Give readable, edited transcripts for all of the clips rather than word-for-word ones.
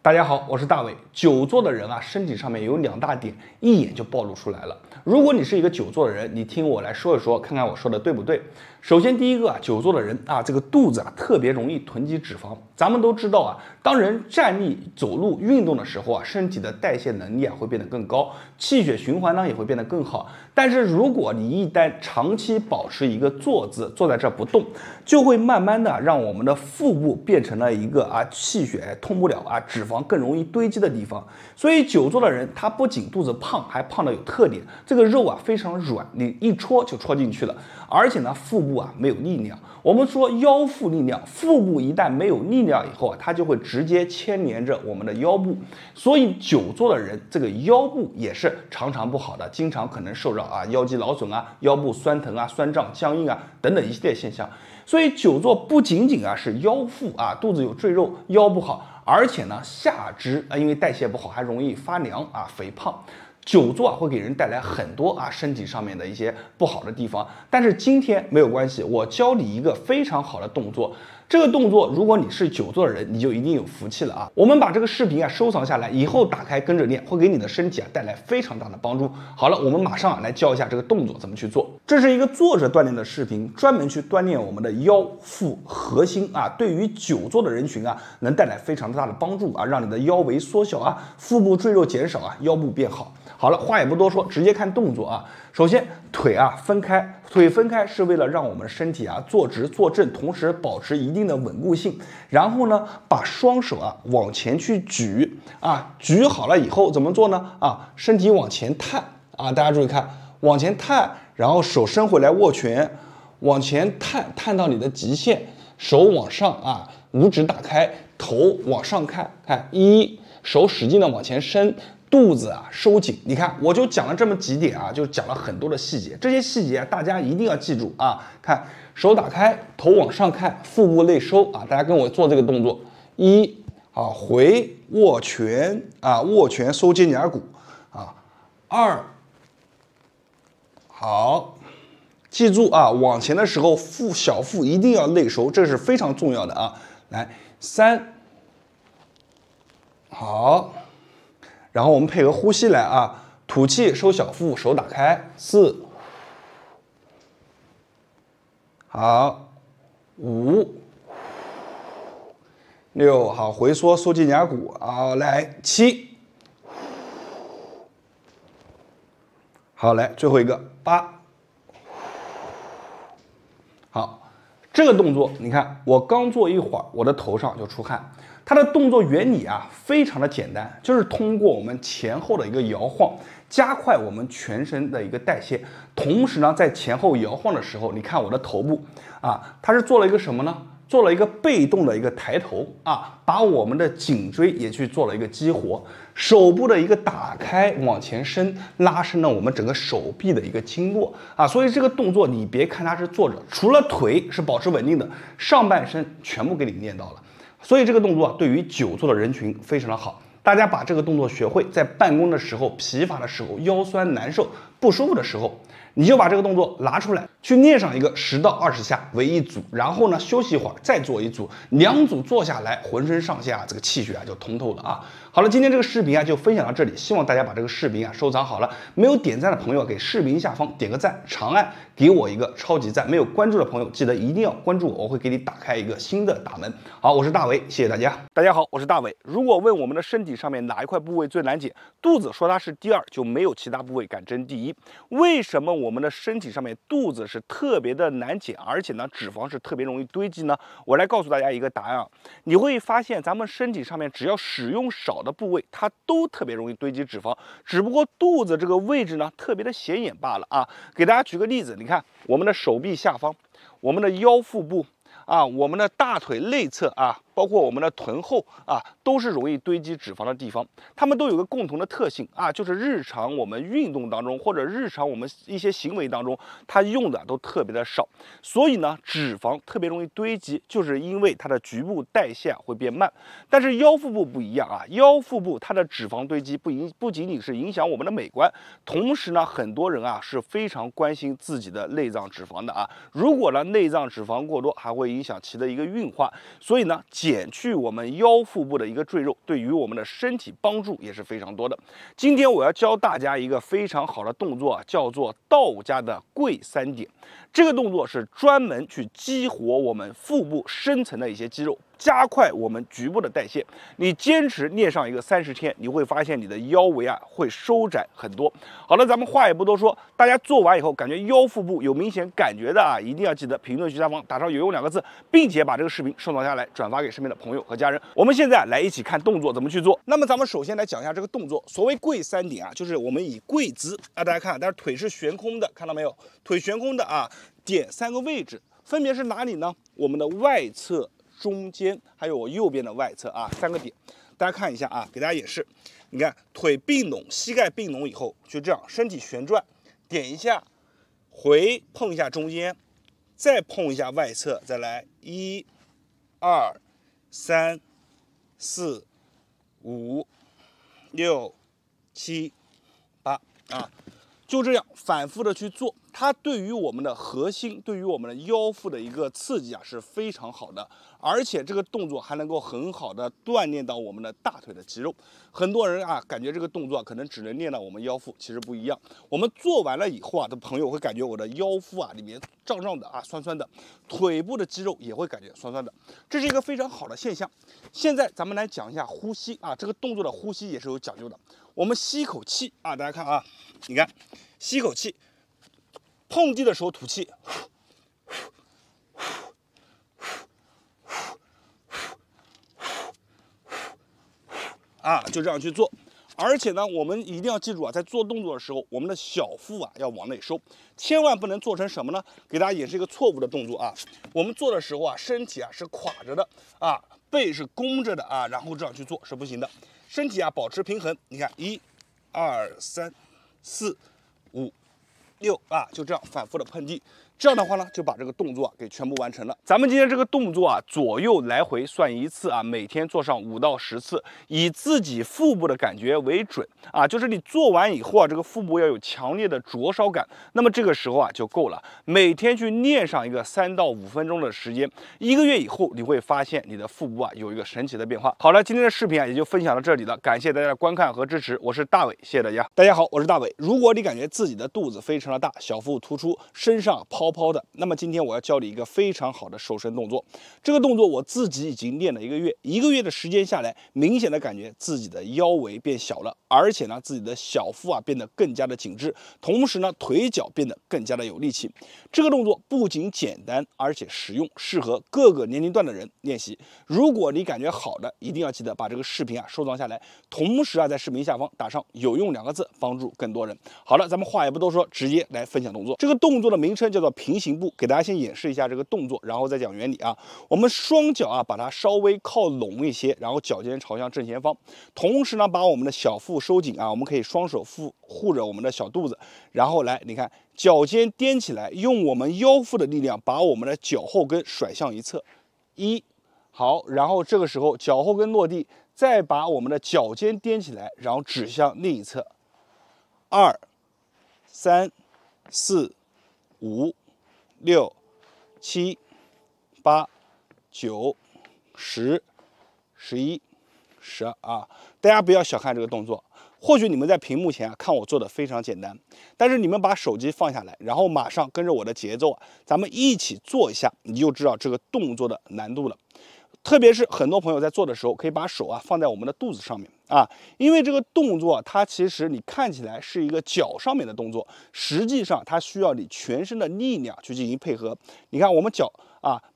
大家好，我是大伟。久坐的人啊，身体上面有2大点，一眼就暴露出来了。如果你是一个久坐的人，你听我来说一说，看看我说的对不对。首先，第一个啊，久坐的人啊，这个肚子啊特别容易囤积脂肪。咱们都知道啊，当人站立、走路、运动的时候啊，身体的代谢能力啊会变得更高，气血循环呢也会变得更好。但是如果你一旦长期保持一个坐姿，坐在这不动，就会慢慢的让我们的腹部变成了一个气血通不了啊，脂肪更容易堆积的地方。所以久坐的人，他不仅肚子胖，还胖的有特点，这个肉啊非常软，你一戳就戳进去了，而且呢腹部啊没有力量。我们说腰腹力量，腹部一旦没有力量以后啊，它就会直接牵连着我们的腰部。所以久坐的人，这个腰部也是常常不好的，经常可能受到腰肌劳损啊、腰部酸疼啊、酸胀、僵硬啊等等一系列现象。所以久坐不仅仅是腰腹肚子有赘肉，腰不好，而且呢下肢因为代谢不好，还容易发凉肥胖。久坐会给人带来很多身体上面的一些不好的地方，但是今天没有关系，我教你一个非常好的动作。这个动作，如果你是久坐的人，你就一定有福气了我们把这个视频收藏下来，以后打开跟着练，会给你的身体带来非常大的帮助。好了，我们马上来教一下这个动作怎么去做。这是一个坐着锻炼的视频，专门去锻炼我们的腰腹核心对于久坐的人群能带来非常大的帮助让你的腰围缩小腹部赘肉减少腰部变好。好了，话也不多说，直接看动作首先，腿分开，腿分开是为了让我们身体坐直坐正，同时保持一定的稳固性。然后呢，把双手往前去举举好了以后怎么做呢？身体往前探大家注意看，往前探，然后手伸回来握拳，往前探，探到你的极限，手往上五指打开，头往上看，手使劲的往前伸。肚子收紧，你看我就讲了这么几点就讲了很多的细节，这些细节大家一定要记住看，手打开，头往上看，腹部内收大家跟我做这个动作，回握拳握拳收肩胛骨2，好，记住往前的时候小腹一定要内收，这是非常重要的来3，好。然后我们配合呼吸来吐气收小腹，手打开4，好5、6，好回缩收肩胛骨来7，好来最后一个8，好，这个动作你看我刚做一会儿，我的头上就出汗。它的动作原理非常的简单，就是通过我们前后的一个摇晃，加快我们全身的一个代谢。同时呢，在前后摇晃的时候，你看我的头部它是做了一个什么呢？做了一个被动的一个抬头把我们的颈椎也去做了一个激活，手部的一个打开往前伸，拉伸了我们整个手臂的一个经络所以这个动作你别看它是坐着，除了腿是保持稳定的，上半身全部给你练到了。所以这个动作对于久坐的人群非常的好，大家把这个动作学会，在办公的时候、疲乏的时候、腰酸难受、不舒服的时候，你就把这个动作拿出来，去练上一个10到20下为一组，然后呢休息一会儿再做一组，2组做下来，浑身上下这个气血就通透了好了，今天这个视频就分享到这里，希望大家把这个视频收藏好了。没有点赞的朋友，给视频下方点个赞，长按给我一个超级赞。没有关注的朋友，记得一定要关注我，我会给你打开一个新的大门。好，我是大伟，谢谢大家。大家好，我是大伟。如果问我们的身体上面哪一块部位最难减，肚子说它是第2，就没有其他部位敢争第1。为什么我们的身体上面肚子是特别的难减，而且呢脂肪是特别容易堆积呢？我来告诉大家一个答案你会发现咱们身体上面只要使用少的部位，它都特别容易堆积脂肪，只不过肚子这个位置呢特别的显眼罢了给大家举个例子，你看我们的手臂下方，我们的腰腹部我们的大腿内侧包括我们的臀后都是容易堆积脂肪的地方。它们都有个共同的特性就是日常我们运动当中或者日常我们一些行为当中，它用的都特别的少，所以呢脂肪特别容易堆积，就是因为它的局部代谢会变慢。但是腰腹部不一样腰腹部它的脂肪堆积不仅仅是影响我们的美观，同时呢很多人是非常关心自己的内脏脂肪的如果呢内脏脂肪过多，还会影响其的一个运化。所以呢减去我们腰腹部的一个赘肉，对于我们的身体帮助也是非常多的。今天我要教大家一个非常好的动作，叫做道家的跪3点。这个动作是专门去激活我们腹部深层的一些肌肉，加快我们局部的代谢。你坚持练上一个30天，你会发现你的腰围会收窄很多。好了，咱们话也不多说，大家做完以后感觉腰腹部有明显感觉的一定要记得评论区下方打上有用2个字，并且把这个视频收藏下来，转发给身边的朋友和家人。我们现在来一起看动作怎么去做。那么咱们首先来讲一下这个动作。所谓跪3点就是我们以跪姿大家看，但是腿是悬空的，看到没有？腿悬空的点3个位置，分别是哪里呢？我们的外侧、中间，还有我右边的外侧3个点。大家看一下给大家演示。你看，腿并拢，膝盖并拢以后，就这样，身体旋转，点一下，回碰一下中间，再碰一下外侧，再来1、2、3、4、5、6、7、8就这样反复的去做，它对于我们的核心，对于我们的腰腹的一个刺激是非常好的，而且这个动作还能够很好的锻炼到我们的大腿的肌肉。很多人感觉这个动作可能只能练到我们腰腹，其实不一样。我们做完了以后的朋友会感觉我的腰腹里面胀胀的酸酸的，腿部的肌肉也会感觉酸酸的，这是一个非常好的现象。现在咱们来讲一下呼吸这个动作的呼吸也是有讲究的。我们吸口气大家看你看，吸口气，碰地的时候吐气，就这样去做。而且呢，我们一定要记住在做动作的时候，我们的小腹要往内收，千万不能做成什么呢？给大家演示一个错误的动作我们做的时候身体是垮着的背是弓着的然后这样去做是不行的。身体保持平衡，你看1、2、3、4、5、6就这样反复的碰地。这样的话呢，就把这个动作给全部完成了。咱们今天这个动作左右来回算1次每天做上5到10次，以自己腹部的感觉为准就是你做完以后这个腹部要有强烈的灼烧感，那么这个时候就够了。每天去练上一个3到5分钟的时间，1个月以后你会发现你的腹部有一个神奇的变化。好了，今天的视频也就分享到这里了，感谢大家的观看和支持，我是大伟，谢谢大家。大家好，我是大伟。如果你感觉自己的肚子非常的大，小腹突出，身上泡的，那么今天我要教你一个非常好的瘦身动作。这个动作我自己已经练了1个月的时间下来，明显的感觉自己的腰围变小了，而且呢自己的小腹变得更加的紧致，同时呢腿脚变得更加的有力气。这个动作不仅简单，而且实用，适合各个年龄段的人练习。如果你感觉好的，一定要记得把这个视频收藏下来，同时在视频下方打上有用2个字，帮助更多人。好了，咱们话也不多说，直接来分享动作。这个动作的名称叫做平行步，给大家先演示一下这个动作，然后再讲原理我们双脚把它稍微靠拢一些，然后脚尖朝向正前方，同时呢把我们的小腹收紧我们可以双手护着我们的小肚子，然后来你看脚尖踮起来，用我们腰腹的力量把我们的脚后跟甩向一侧，1，好，然后这个时候脚后跟落地，再把我们的脚尖踮起来，然后指向另一侧，2、3、4、5、6、7、8、9、10、11、12大家不要小看这个动作。或许你们在屏幕前看我做的非常简单，但是你们把手机放下来，然后马上跟着我的节奏咱们一起做一下，你就知道这个动作的难度了。特别是很多朋友在做的时候，可以把手放在我们的肚子上面因为这个动作它其实你看起来是一个脚上面的动作，实际上它需要你全身的力量去进行配合。你看我们脚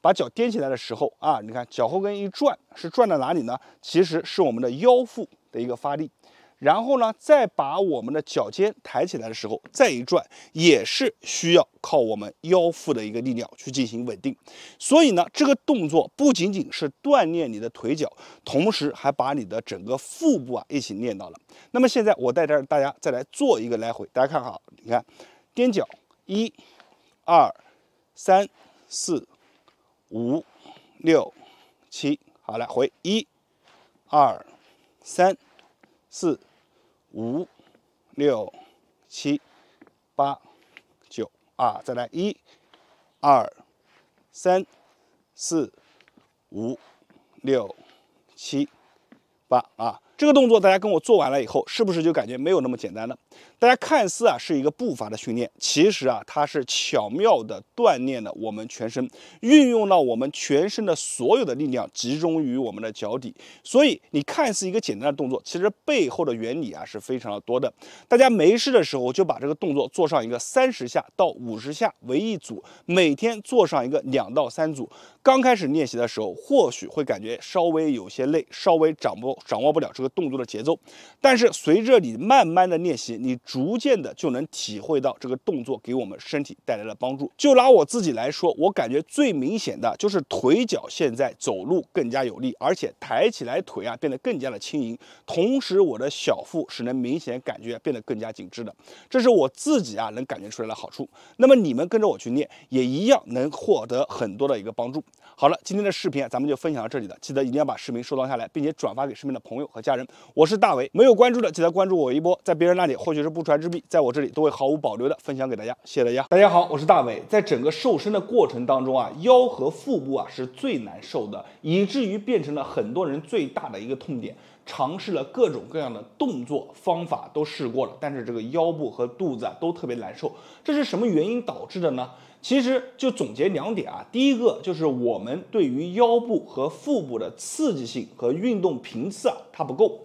把脚踮起来的时候你看脚后跟一转，是转到哪里呢？其实是我们的腰腹的一个发力。然后呢，再把我们的脚尖抬起来的时候，再一转，也是需要靠我们腰腹的一个力量去进行稳定。所以呢，这个动作不仅仅是锻炼你的腿脚，同时还把你的整个腹部一起练到了。那么现在我带着大家再来做一个来回，大家看好，你看，踮脚，1、2、3、4、5、6、7，好，来回1、2、3、4、5、6、7、8、9再来1、2、3、4、5、6、7、8啊。这个动作大家跟我做完了以后，是不是就感觉没有那么简单了？大家看似啊是一个步伐的训练，其实啊它是巧妙的锻炼了我们全身，运用到我们全身的所有的力量集中于我们的脚底。所以你看似一个简单的动作，其实背后的原理啊是非常的多的。大家没事的时候就把这个动作做上一个30下到50下为一组，每天做上一个2到3组。刚开始练习的时候，或许会感觉稍微有些累，稍微掌握不了这个动作的节奏。但是随着你慢慢的练习，你逐渐的就能体会到这个动作给我们身体带来的帮助。就拿我自己来说，我感觉最明显的就是腿脚现在走路更加有力，而且抬起来腿啊变得更加的轻盈，同时我的小腹是能明显感觉变得更加紧致的，这是我自己啊能感觉出来的好处。那么你们跟着我去练，也一样能获得很多的一个帮助。好了，今天的视频啊，咱们就分享到这里了。记得一定要把视频收藏下来，并且转发给身边的朋友和家人。我是大伟，没有关注的记得关注我一波，在别人那里或许是不传之秘，在我这里都会毫无保留的分享给大家。谢谢大家。大家好，我是大伟。在整个瘦身的过程当中啊，腰和腹部啊是最难受的，以至于变成了很多人最大的一个痛点。尝试了各种各样的动作方法都试过了，但是这个腰部和肚子啊都特别难受。这是什么原因导致的呢？其实就总结2点啊，第一个就是我们对于腰部和腹部的刺激性和运动频次啊它不够。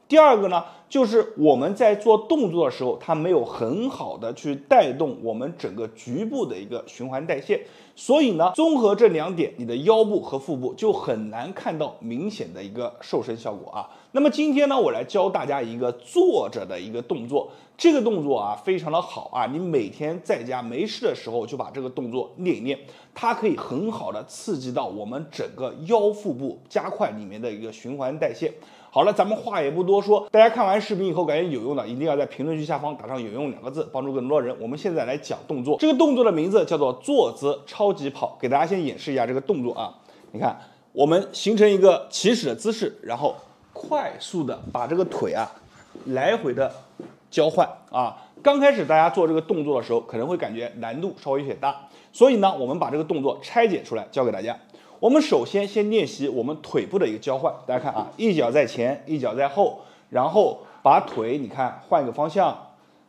第二个呢，就是我们在做动作的时候，它没有很好的去带动我们整个局部的一个循环代谢，所以呢，综合这2点，你的腰部和腹部就很难看到明显的一个瘦身效果啊。那么今天呢，我来教大家一个坐着的一个动作，这个动作啊非常的好啊，你每天在家没事的时候就把这个动作练一练，它可以很好的刺激到我们整个腰腹部加快里面的一个循环代谢。好了，咱们话也不多说，大家看完视频以后感觉有用的，一定要在评论区下方打上有用2个字，帮助更多人。我们现在来讲动作，这个动作的名字叫做坐姿超级跑，给大家先演示一下这个动作啊。你看，我们形成一个起始的姿势，然后快速的把这个腿啊来回的交换啊。刚开始大家做这个动作的时候，可能会感觉难度稍微有点大，所以呢，我们把这个动作拆解出来教给大家。我们首先练习我们腿部的一个交换，大家看啊，一脚在前，一脚在后，然后把腿你看换一个方向，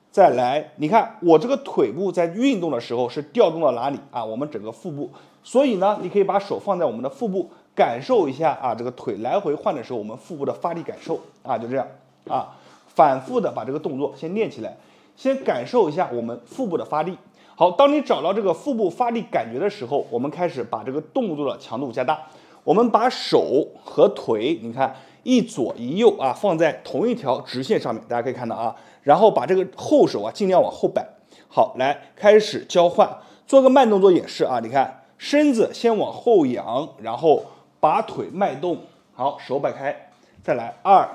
再来，你看我这个腿部在运动的时候是调动到哪里啊？我们整个腹部，所以呢，你可以把手放在我们的腹部，感受一下啊，这个腿来回换的时候，我们腹部的发力感受啊，就这样啊，反复的把这个动作先练起来，先感受一下我们腹部的发力。好，当你找到这个腹部发力感觉的时候，我们开始把这个动作的强度加大。我们把手和腿，你看一左一右啊，放在同一条直线上面，大家可以看到啊，然后把这个后手啊尽量往后摆。好，来开始交换，做个慢动作演示啊，你看身子先往后仰，然后把腿迈动，好，手摆开，再来2、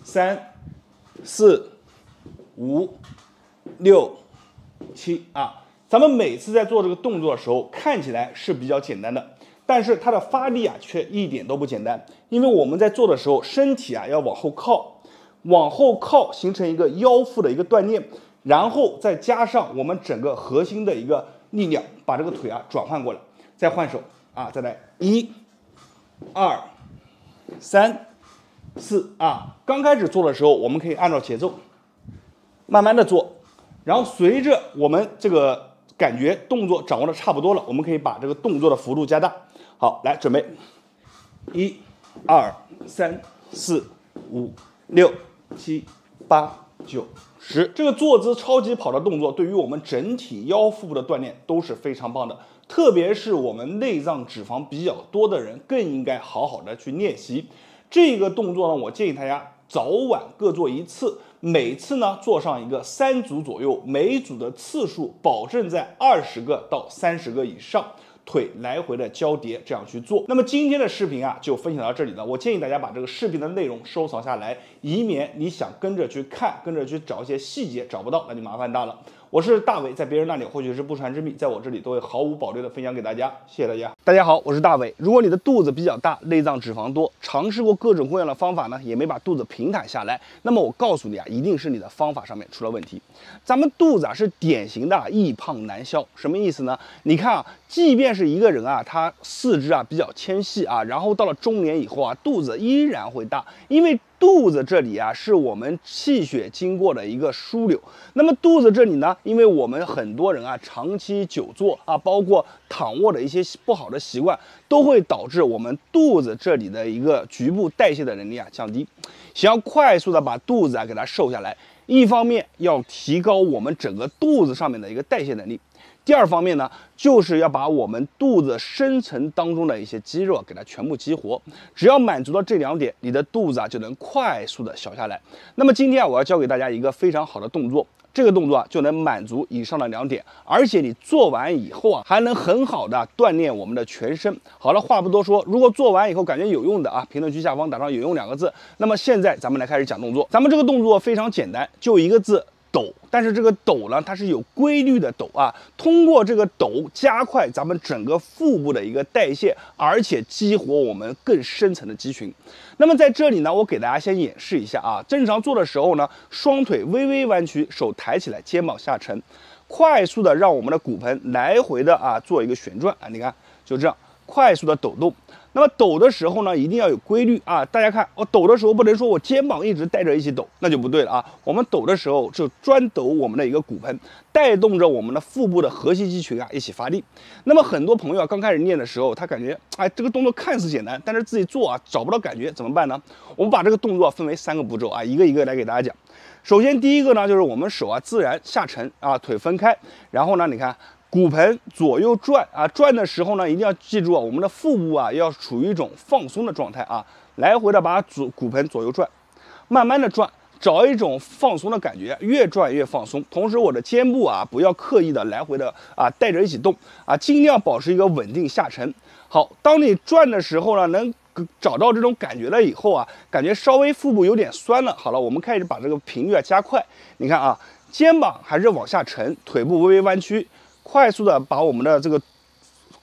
3、4、5、6、7啊，咱们每次在做这个动作的时候，看起来是比较简单的，但是它的发力啊却一点都不简单，因为我们在做的时候，身体啊要往后靠，形成一个腰腹的一个锻炼，然后再加上我们整个核心的一个力量，把这个腿啊转换过来，再换手啊，再来1、2、3、4啊。刚开始做的时候，我们可以按照节奏慢慢的做。然后随着我们这个感觉动作掌握的差不多了，我们可以把这个动作的幅度加大。好，来准备，1、2、3、4、5、6、7、8、9、10。这个坐姿超级跑的动作，对于我们整体腰腹部的锻炼都是非常棒的，特别是我们内脏脂肪比较多的人，更应该好好的去练习这个动作呢。我建议大家早晚各做1次。每次呢做上一个3组左右，每组的次数保证在20个到30个以上，腿来回的交叠，这样去做。那么今天的视频啊就分享到这里了，我建议大家把这个视频的内容收藏下来，以免你想跟着去看，跟着去找一些细节找不到，那就麻烦大了。我是大伟，在别人那里或许是不传之秘，在我这里都会毫无保留的分享给大家。谢谢大家。大家好，我是大伟。如果你的肚子比较大，内脏脂肪多，尝试过各种各样的方法呢，也没把肚子平坦下来，那么我告诉你啊，一定是你的方法上面出了问题。咱们肚子啊是典型的易胖难消，什么意思呢？你看啊，即便是一个人啊，他四肢啊比较纤细啊，然后到了中年以后啊，肚子依然会大，因为肚子这里啊是我们气血经过的一个枢纽。那么肚子这里呢，因为我们很多人啊长期久坐啊，包括躺卧的一些不好的习惯，都会导致我们肚子这里的一个局部代谢的能力啊降低。想要快速的把肚子啊给它瘦下来，一方面要提高我们整个肚子上面的一个代谢能力。第二方面呢，就是要把我们肚子深层当中的一些肌肉给它全部激活。只要满足到这2点，你的肚子啊就能快速的小下来。那么今天啊，我要教给大家一个非常好的动作，这个动作啊就能满足以上的2点，而且你做完以后啊，还能很好的锻炼我们的全身。好了，话不多说，如果做完以后感觉有用的啊，评论区下方打上有用2个字。那么现在咱们来开始讲动作。咱们这个动作非常简单，就一个字。抖，但是这个抖呢，它是有规律的抖啊。通过这个抖，加快咱们整个腹部的一个代谢，而且激活我们更深层的肌群。那么在这里呢，我给大家先演示一下啊。正常做的时候呢，双腿微微弯曲，手抬起来，肩膀下沉，快速的让我们的骨盆来回的啊做一个旋转啊。你看，就这样快速的抖动。那么抖的时候呢，一定要有规律啊！大家看，我抖的时候不能说我肩膀一直带着一起抖，那就不对了啊！我们抖的时候就专抖我们的一个骨盆，带动着我们的腹部的核心肌群啊一起发力。那么很多朋友啊刚开始练的时候，他感觉哎这个动作看似简单，但是自己做啊找不到感觉，怎么办呢？我们把这个动作分为3个步骤啊，一个一个来给大家讲。首先第一个呢，就是我们手啊自然下沉啊，腿分开，然后呢你看。骨盆左右转啊，转的时候呢，一定要记住啊，我们的腹部啊要处于一种放松的状态啊，来回的把骨盆左右转，慢慢的转，找一种放松的感觉，越转越放松。同时我的肩部啊不要刻意的来回的啊带着一起动啊，尽量保持一个稳定下沉。好，当你转的时候呢，能找到这种感觉了以后啊，感觉稍微腹部有点酸了。好了，我们开始把这个频率啊加快。你看啊，肩膀还是往下沉，腿部微微弯曲。快速的把我们的这个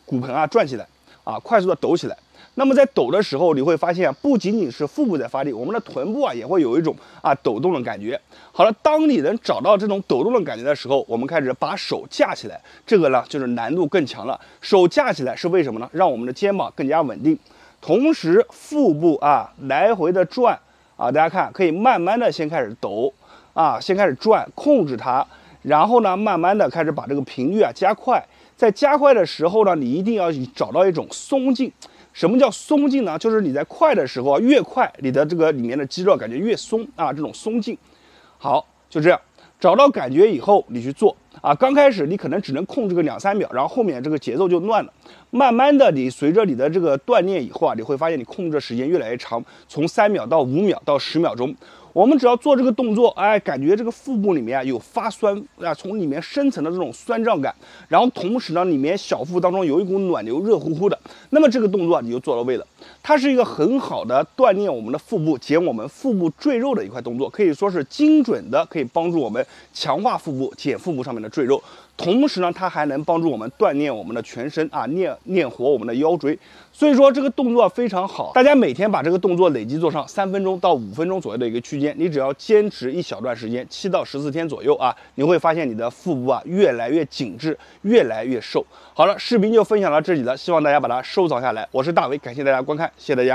骨盆啊转起来啊，快速的抖起来。那么在抖的时候，你会发现啊，不仅仅是腹部在发力，我们的臀部啊也会有一种啊抖动的感觉。好了，当你能找到这种抖动的感觉的时候，我们开始把手架起来，这个呢就是难度更强了。手架起来是为什么呢？让我们的肩膀更加稳定，同时腹部啊来回的转啊，大家看可以慢慢的先开始抖啊，先开始转，控制它。然后呢，慢慢的开始把这个频率啊加快，在加快的时候呢，你一定要找到一种松劲。什么叫松劲呢？就是你在快的时候啊，越快，你的这个里面的肌肉感觉越松啊，这种松劲。好，就这样，找到感觉以后，你去做啊。刚开始你可能只能控制个2、3秒，然后后面这个节奏就乱了。慢慢的，你随着你的这个锻炼以后啊，你会发现你控制的时间越来越长，从3秒到5秒到10秒钟。我们只要做这个动作，哎，感觉这个腹部里面啊有发酸啊，从里面深层的这种酸胀感，然后同时呢，里面小腹当中有一股暖流，热乎乎的。那么这个动作你就做到位了。它是一个很好的锻炼我们的腹部、减我们腹部赘肉的一块动作，可以说是精准的，可以帮助我们强化腹部、减腹部上面的赘肉。同时呢，它还能帮助我们锻炼我们的全身啊，练活我们的腰椎。所以说这个动作非常好，大家每天把这个动作累计做上3分钟到5分钟左右的一个区间，你只要坚持一小段时间，7到14天左右啊，你会发现你的腹部啊越来越紧致，越来越瘦。好了，视频就分享到这里了，希望大家把它收藏下来。我是大伟，感谢大家观看，谢谢大家。